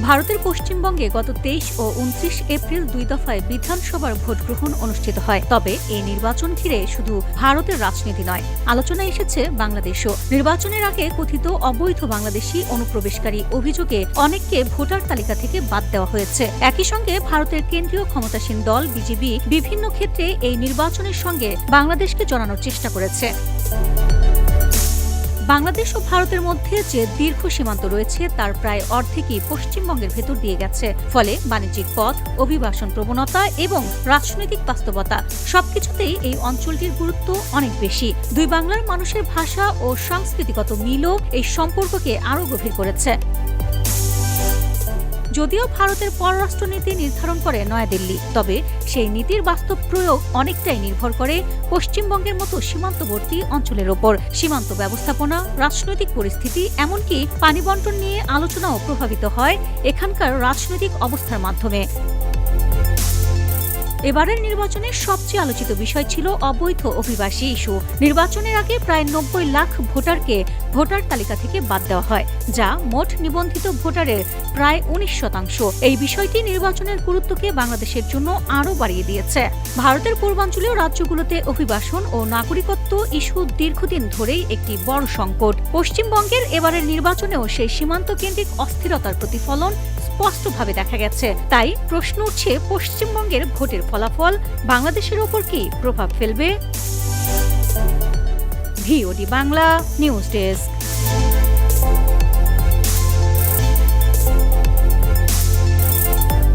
ভারতের পশ্চিমবঙ্গে গত ২৩ ও ২৯ এপ্রিল ২ দফায় বিধানসভার ভোট গ্রহণ অনুষ্ঠিত হয়। তবে এই নির্বাচন ঘিরে শুধু ভারতের রাজনীতি নয়, আলোচনায় এসেছে বাংলাদেশও। নির্বাচনের আগে কথিত অবৈধ বাংলাদেশি অনুপ্রবেশকারী অভিযোগে অনেককে ভোটার তালিকা থেকে বাদ দেওয়া হয়েছে। একই সঙ্গে ভারতের কেন্দ্রীয় ক্ষমতাসীন দল বিজেপি বিভিন্ন ক্ষেত্রে এই নির্বাচনের সঙ্গে বাংলাদেশকে জড়ানোর চেষ্টা করেছে। বাংলাদেশ ও ভারতের মধ্যে যে দীর্ঘ সীমান্ত রয়েছে তার প্রায় অর্ধেকই পশ্চিমবঙ্গের ভেতর দিয়ে গেছে। ফলে বাণিজ্যিক পথ, অভিবাসন প্রবণতা এবং রাজনৈতিক বাস্তবতা সবকিছুতেই এই অঞ্চলটির গুরুত্ব অনেক বেশি। দুই বাংলার মানুষের ভাষা ও সাংস্কৃতিগত মিলও এই সম্পর্ককে আরও গভীর করেছে। যদিও ভারতের পররাষ্ট্রনীতি নির্ধারণ করে নয়াদিল্লি, তবে সেই নীতির বাস্তব প্রয়োগ অনেকটাই নির্ভর করে পশ্চিমবঙ্গের মতো সীমান্তবর্তী অঞ্চলের ওপর। সীমান্ত ব্যবস্থাপনা, রাজনৈতিক পরিস্থিতি, এমনকি পানি বণ্টন নিয়ে আলোচনাও প্রভাবিত হয় এখানকার রাজনৈতিক অবস্থার মাধ্যমে। এবারের নির্বাচনের সবচেয়ে আলোচিত বিষয় ছিল অবৈধ অভিবাসী ইস্যু। নির্বাচনের আগে প্রায় ৯০ লাখ ভোটারকে ভোটার তালিকা থেকে বাদ দেওয়া হয়, যা মোট নিবন্ধিত ভোটারের প্রায় ১৯%। এই বিষয়টি নির্বাচনের গুরুত্বকে বাংলাদেশের জন্য আরও বাড়িয়ে দিয়েছে। ভারতের পূর্বাঞ্চলীয় রাজ্যগুলোতে অভিবাসন ও নাগরিকত্ব ইস্যু দীর্ঘদিন ধরেই একটি বড় সংকট। পশ্চিমবঙ্গের এবারের নির্বাচনেও সেই সীমান্ত কেন্দ্রিক অস্থিরতার প্রতিফলন স্পষ্টভাবে দেখা গেছে। তাই প্রশ্ন উঠছে, পশ্চিমবঙ্গের ভোটের ফলাফল বাংলাদেশের ওপর কি প্রভাব ফেলবে? VOD Bangla news desk.